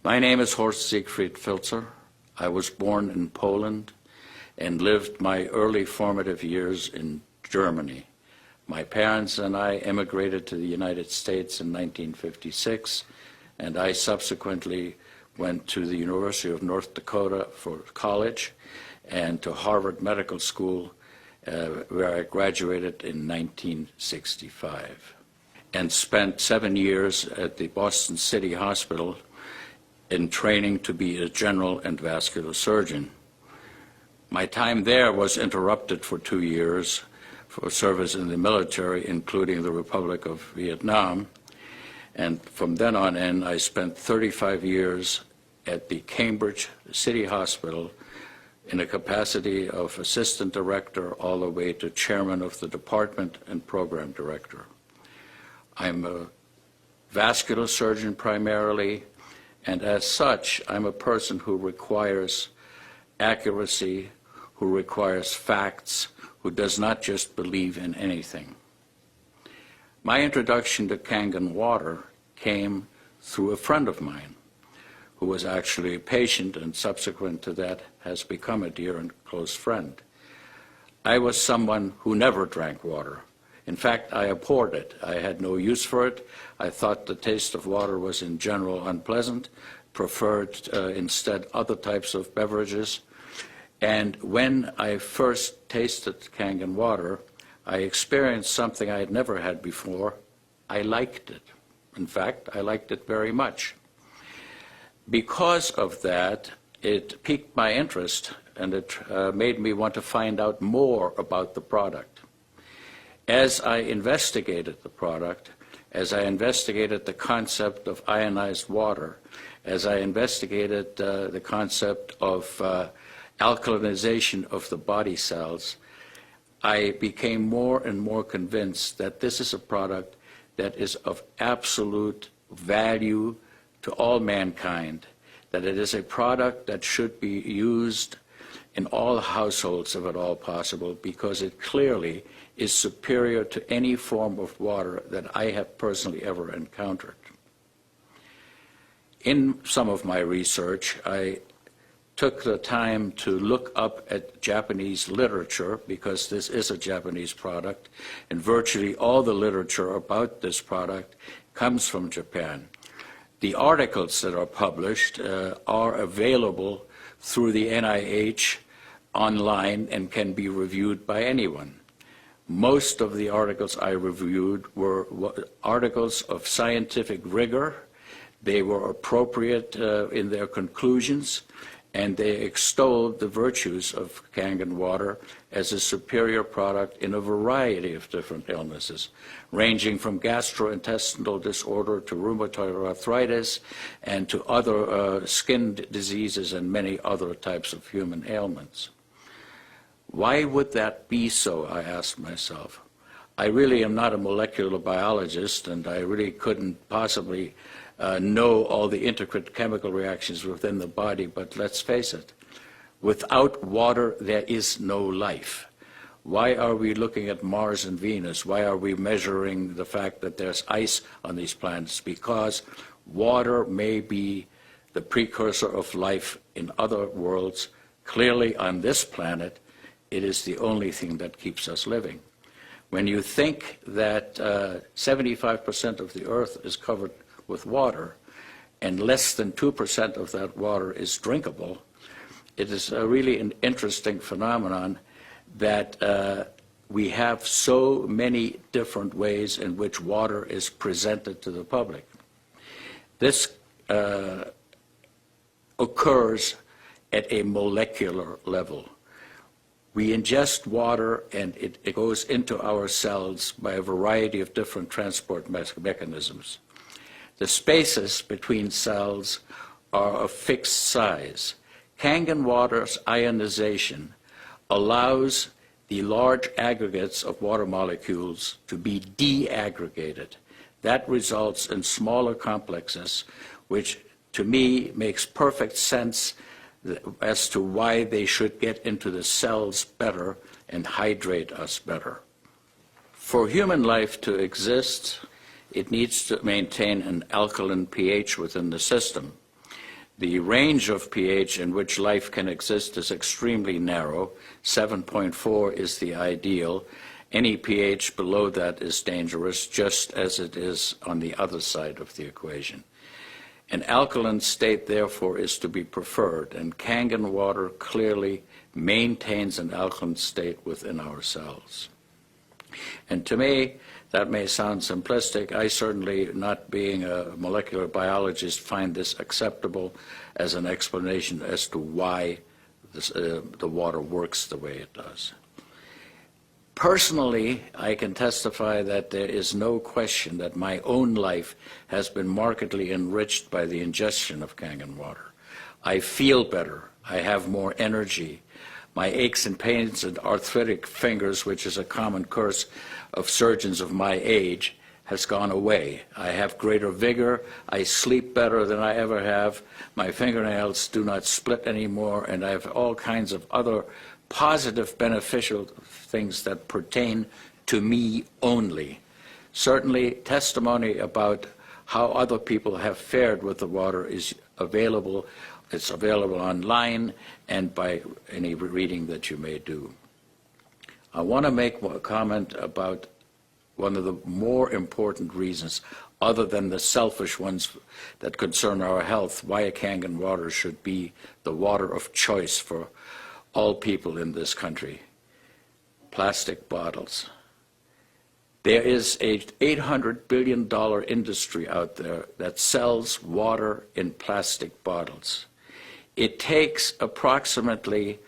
My name is Horst Siegfried Filzer. I was born in Poland and lived my early formative years in Germany. My parents and I emigrated to the United States in 1956, and I subsequently went to the University of North Dakota for college and to Harvard Medical School, where I graduated in 1965, and spent 7 years at the Boston City Hospital in training to be a general and vascular surgeon. My time there was interrupted for 2 years for service in the military, including the Republic of Vietnam. And from then on in, I spent 35 years at the Cambridge City Hospital in a capacity of assistant director all the way to chairman of the department and program director. I'm a vascular surgeon primarily, and as such, I'm a person who requires accuracy, who requires facts, who does not just believe in anything. My introduction to Kangen water came through a friend of mine who was actually a patient and subsequent to that has become a dear and close friend. I was someone who never drank water. In fact, I abhorred it. I had no use for it. I thought the taste of water was in general unpleasant, preferred instead other types of beverages. And when I first tasted Kangen water, I experienced something I had never had before. I liked it. In fact, I liked it very much. Because of that, it piqued my interest, and it made me want to find out more about the product. As I investigated the product, as I investigated the concept of ionized water, as I investigated the concept of alkalinization of the body cells, I became more and more convinced that this is a product that is of absolute value to all mankind, that it is a product that should be used in all households if at all possible, because it clearly is superior to any form of water that I have personally ever encountered. In some of my research, I took the time to look up at Japanese literature, because this is a Japanese product, and virtually all the literature about this product comes from Japan. The articles that are published are available through the NIH online and can be reviewed by anyone. Most of the articles I reviewed were articles of scientific rigor. They were appropriate in their conclusions, and they extolled the virtues of Kangen water as a superior product in a variety of different illnesses, ranging from gastrointestinal disorder to rheumatoid arthritis and to other skin diseases and many other types of human ailments. Why would that be so, I asked myself. I really am not a molecular biologist, and I really couldn't possibly know all the intricate chemical reactions within the body, but let's face it, without water there is no life. Why are we looking at Mars and Venus? Why are we measuring the fact that there's ice on these planets? Because water may be the precursor of life in other worlds. Clearly on this planet, it is the only thing that keeps us living. When you think that 75% of the Earth is covered with water, and less than 2% of that water is drinkable, it is really an interesting phenomenon that we have so many different ways in which water is presented to the public. This occurs at a molecular level. We ingest water, and it goes into our cells by a variety of different transport mechanisms. The spaces between cells are of fixed size. Kangen water's ionization allows the large aggregates of water molecules to be deaggregated. That results in smaller complexes, which to me makes perfect sense as to why they should get into the cells better and hydrate us better. For human life to exist, it needs to maintain an alkaline pH within the system. The range of pH in which life can exist is extremely narrow. 7.4 is the ideal. Any pH below that is dangerous, just as it is on the other side of the equation. An alkaline state, therefore, is to be preferred, and Kangen water clearly maintains an alkaline state within our cells. And to me, that may sound simplistic. I certainly, not being a molecular biologist, find this acceptable as an explanation as to why the water works the way it does. Personally, I can testify that there is no question that my own life has been markedly enriched by the ingestion of Kangen water. I feel better. I have more energy. My aches and pains and arthritic fingers, which is a common curse of surgeons of my age, has gone away. I have greater vigor. I sleep better than I ever have. My fingernails do not split anymore, and I have all kinds of other positive, beneficial things that pertain to me only. Certainly, testimony about how other people have fared with the water is available. It's available online and by any reading that you may do. I want to make a comment about one of the more important reasons, other than the selfish ones that concern our health, why Kangen water should be the water of choice for all people in this country. Plastic bottles. There is a $800 billion industry out there that sells water in plastic bottles. It takes approximately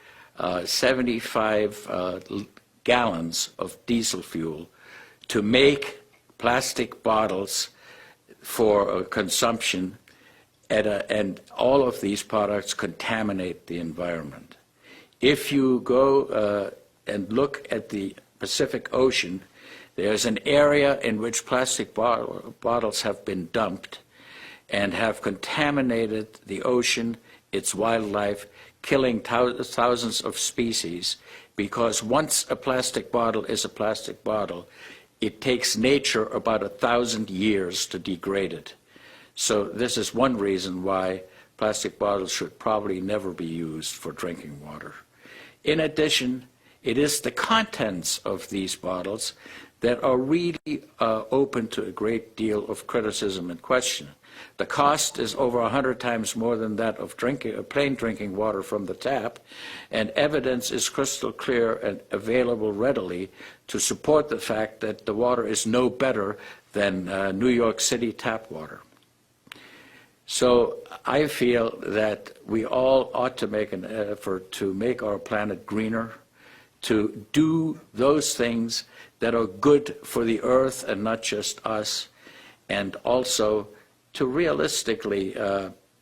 75 gallons of diesel fuel to make plastic bottles for consumption, and all of these products contaminate the environment. If you go and look at the Pacific Ocean, there's an area in which plastic bottles have been dumped and have contaminated the ocean, its wildlife, killing thousands of species, because once a plastic bottle is a plastic bottle, it takes nature about 1,000 years to degrade it. So this is one reason why plastic bottles should probably never be used for drinking water. In addition, it is the contents of these bottles that are really open to a great deal of criticism and question. The cost is over 100 times more than that of plain drinking water from the tap, and evidence is crystal clear and available readily to support the fact that the water is no better than New York City tap water. So I feel that we all ought to make an effort to make our planet greener, to do those things that are good for the earth and not just us, and also to realistically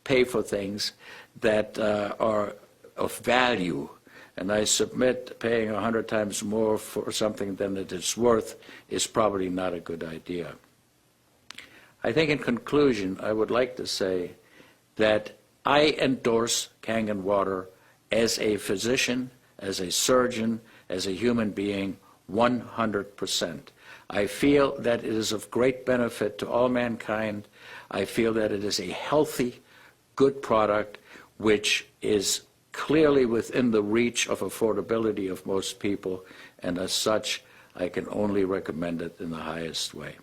pay for things that are of value. And I submit paying 100 times more for something than it is worth is probably not a good idea. I think in conclusion, I would like to say that I endorse Kangen water as a physician, as a surgeon, as a human being, 100%. I feel that it is of great benefit to all mankind. I feel that it is a healthy, good product which is clearly within the reach of affordability of most people, and as such, I can only recommend it in the highest way.